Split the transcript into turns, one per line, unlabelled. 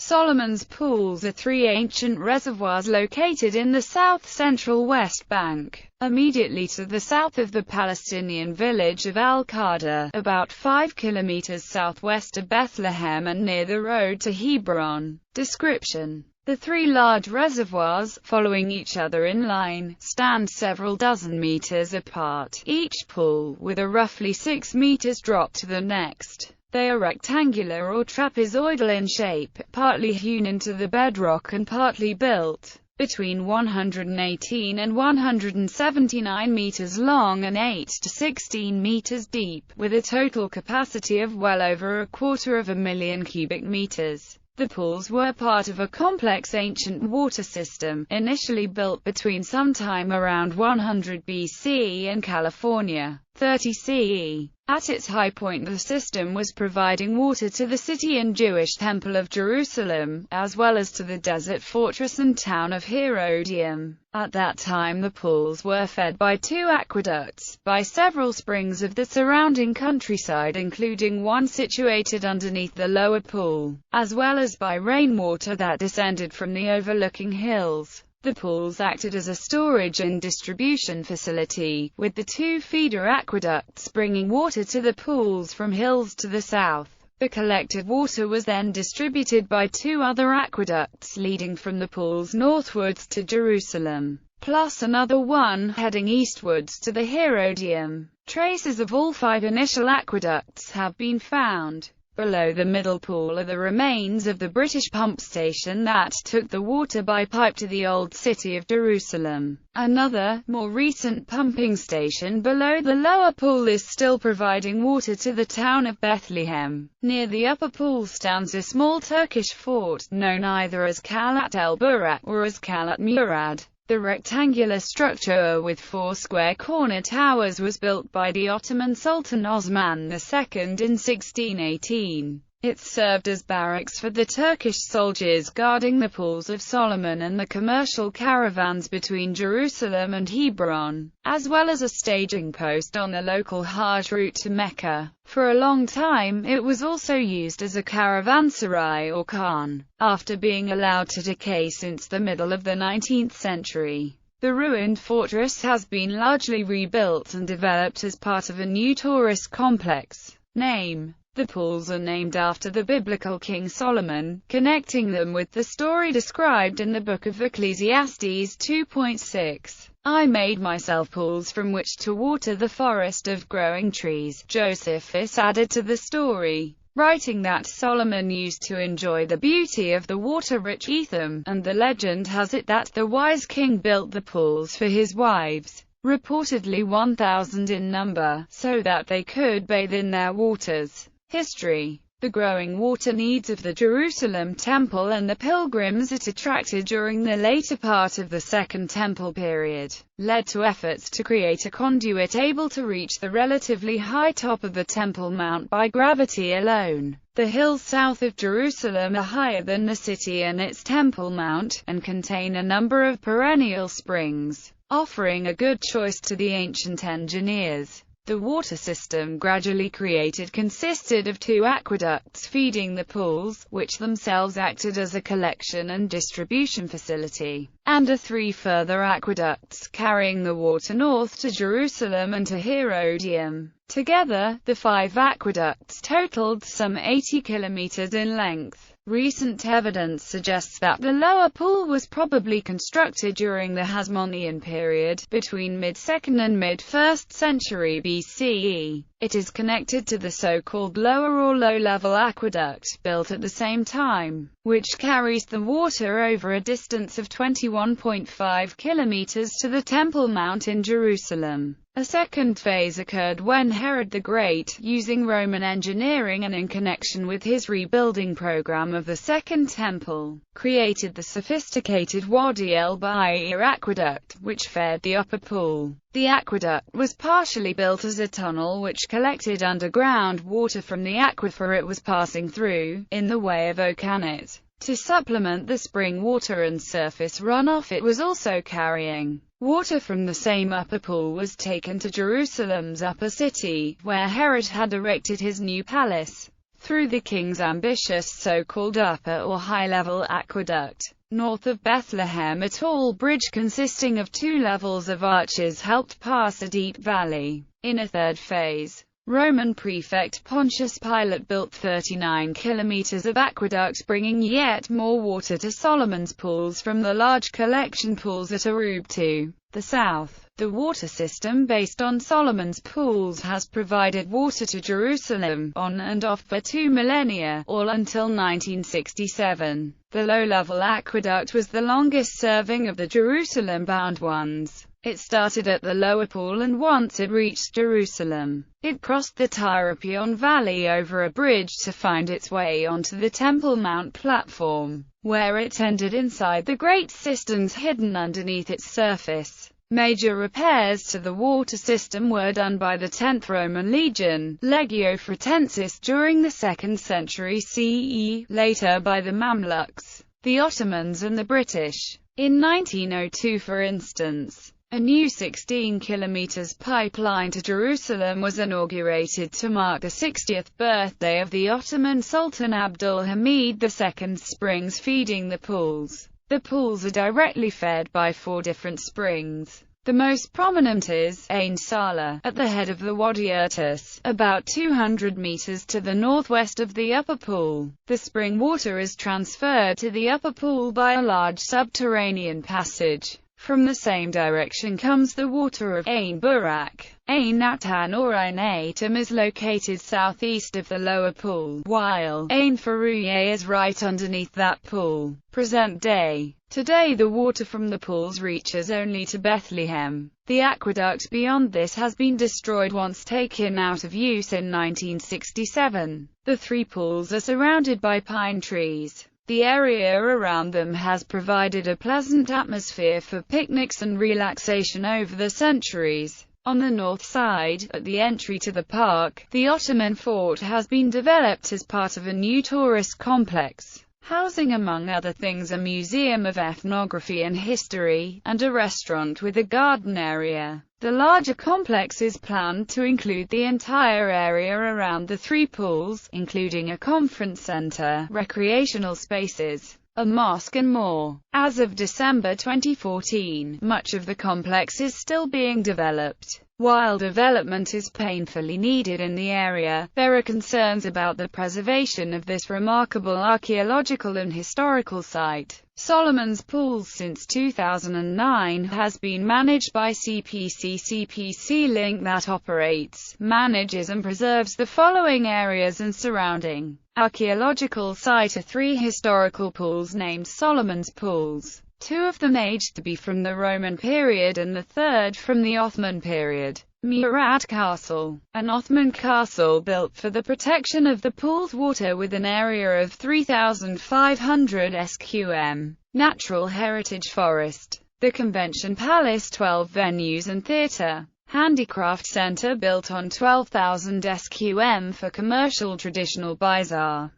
Solomon's pools are three ancient reservoirs located in the south-central West Bank, immediately to the south of the Palestinian village of Al-Qada, about 5 kilometers southwest of Bethlehem and near the road to Hebron. Description: the three large reservoirs, following each other in line, stand several dozen meters apart, each pool with a roughly 6 meters drop to the next. They are rectangular or trapezoidal in shape, partly hewn into the bedrock and partly built, between 118 and 179 meters long and 8 to 16 meters deep, with a total capacity of well over 250,000 cubic meters. The pools were part of a complex ancient water system, initially built between sometime around 100 BC and California, 30 CE. At its high point, the system was providing water to the city and Jewish Temple of Jerusalem, as well as to the desert fortress and town of Herodium. At that time the pools were fed by two aqueducts, by several springs of the surrounding countryside, including one situated underneath the lower pool, as well as by rainwater that descended from the overlooking hills. The pools acted as a storage and distribution facility, with the two feeder aqueducts bringing water to the pools from hills to the south. The collected water was then distributed by two other aqueducts leading from the pools northwards to Jerusalem, plus another one heading eastwards to the Herodium. Traces of all five initial aqueducts have been found. Below the middle pool are the remains of the British pump station that took the water by pipe to the Old City of Jerusalem. Another, more recent pumping station below the lower pool is still providing water to the town of Bethlehem. Near the upper pool stands a small Turkish fort, known either as Kalat el-Burat or as Kalat Murad. The rectangular structure with four square corner towers was built by the Ottoman Sultan Osman II in 1618. It served as barracks for the Turkish soldiers guarding the pools of Solomon and the commercial caravans between Jerusalem and Hebron, as well as a staging post on the local Hajj route to Mecca. For a long time it was also used as a caravanserai or khan, after being allowed to decay since the middle of the 19th century. The ruined fortress has been largely rebuilt and developed as part of a new tourist complex. Name: the pools are named after the biblical King Solomon, connecting them with the story described in the book of Ecclesiastes 2.6. I made myself pools from which to water the forest of growing trees. Josephus added to the story, writing that Solomon used to enjoy the beauty of the water-rich Etham, and the legend has it that the wise king built the pools for his wives, reportedly 1,000 in number, so that they could bathe in their waters. History: the growing water needs of the Jerusalem Temple and the pilgrims it attracted during the later part of the Second Temple period, led to efforts to create a conduit able to reach the relatively high top of the Temple Mount by gravity alone. The hills south of Jerusalem are higher than the city and its Temple Mount, and contain a number of perennial springs, offering a good choice to the ancient engineers. The water system gradually created consisted of two aqueducts feeding the pools, which themselves acted as a collection and distribution facility, and three further aqueducts carrying the water north to Jerusalem and to Herodium. Together, the five aqueducts totaled some 80 kilometers in length. Recent evidence suggests that the lower pool was probably constructed during the Hasmonean period, between mid-2nd and mid-1st century BCE. It is connected to the so-called lower or low-level aqueduct, built at the same time, which carries the water over a distance of 21.5 kilometers to the Temple Mount in Jerusalem. A second phase occurred when Herod the Great, using Roman engineering and in connection with his rebuilding program of the Second Temple, created the sophisticated Wadi el-Ba'ir aqueduct, which fed the upper pool. The aqueduct was partially built as a tunnel which collected underground water from the aquifer it was passing through, in the way of Okanit. To supplement the spring water and surface runoff it was also carrying water from the same upper pool was taken to Jerusalem's upper city, where Herod had erected his new palace. through the king's ambitious so-called upper or high-level aqueduct. North of Bethlehem, a tall bridge consisting of 2 levels of arches helped pass a deep valley. In a third phase, Roman prefect Pontius Pilate built 39 kilometers of aqueduct, bringing yet more water to Solomon's pools from the large collection pools at Arub to the south. The water system based on Solomon's pools has provided water to Jerusalem, on and off for 2 millennia, all until 1967. The low-level aqueduct was the longest-serving of the Jerusalem-bound ones. It started at the lower pool, and once it reached Jerusalem, it crossed the Tyropoeon Valley over a bridge to find its way onto the Temple Mount platform, where it ended inside the great cisterns hidden underneath its surface. Major repairs to the water system were done by the 10th Roman Legion, Legio Fretensis, during the 2nd century CE, later by the Mamluks, the Ottomans and the British. In 1902, for instance, a new 16 kilometers pipeline to Jerusalem was inaugurated to mark the 60th birthday of the Ottoman Sultan Abdul Hamid II's springs feeding the pools. The pools are directly fed by 4 different springs. The most prominent is Ain Salah, at the head of the Wadi Irtis, about 200 meters to the northwest of the upper pool. The spring water is transferred to the upper pool by a large subterranean passage. From the same direction comes the water of Ain Burak. Ain Natan or Ain Atam is located southeast of the lower pool, while Ain Farouye is right underneath that pool. Present day. Today the water from the pools reaches only to Bethlehem. The aqueduct beyond this has been destroyed once taken out of use in 1967. The 3 pools are surrounded by pine trees. The area around them has provided a pleasant atmosphere for picnics and relaxation over the centuries. On the north side, at the entry to the park, the Ottoman fort has been developed as part of a new tourist complex, housing among other things a museum of ethnography and history, and a restaurant with a garden area. The larger complex is planned to include the entire area around the 3 pools, including a conference center, recreational spaces, a mosque and more. As of December 2014, much of the complex is still being developed. While development is painfully needed in the area, there are concerns about the preservation of this remarkable archaeological and historical site. Solomon's Pools since 2009 has been managed by CPC. CPC Link that operates, manages and preserves the following areas and surrounding archaeological site are 3 historical pools named Solomon's Pools. 2 of them aged to be from the Roman period and the 3rd from the Ottoman period. Murat Castle, an Ottoman castle built for the protection of the pool's water with an area of 3,500 sqm. Natural Heritage Forest. The Convention Palace, 12 venues and theatre. Handicraft Center built on 12,000 sqm for commercial traditional bazaar.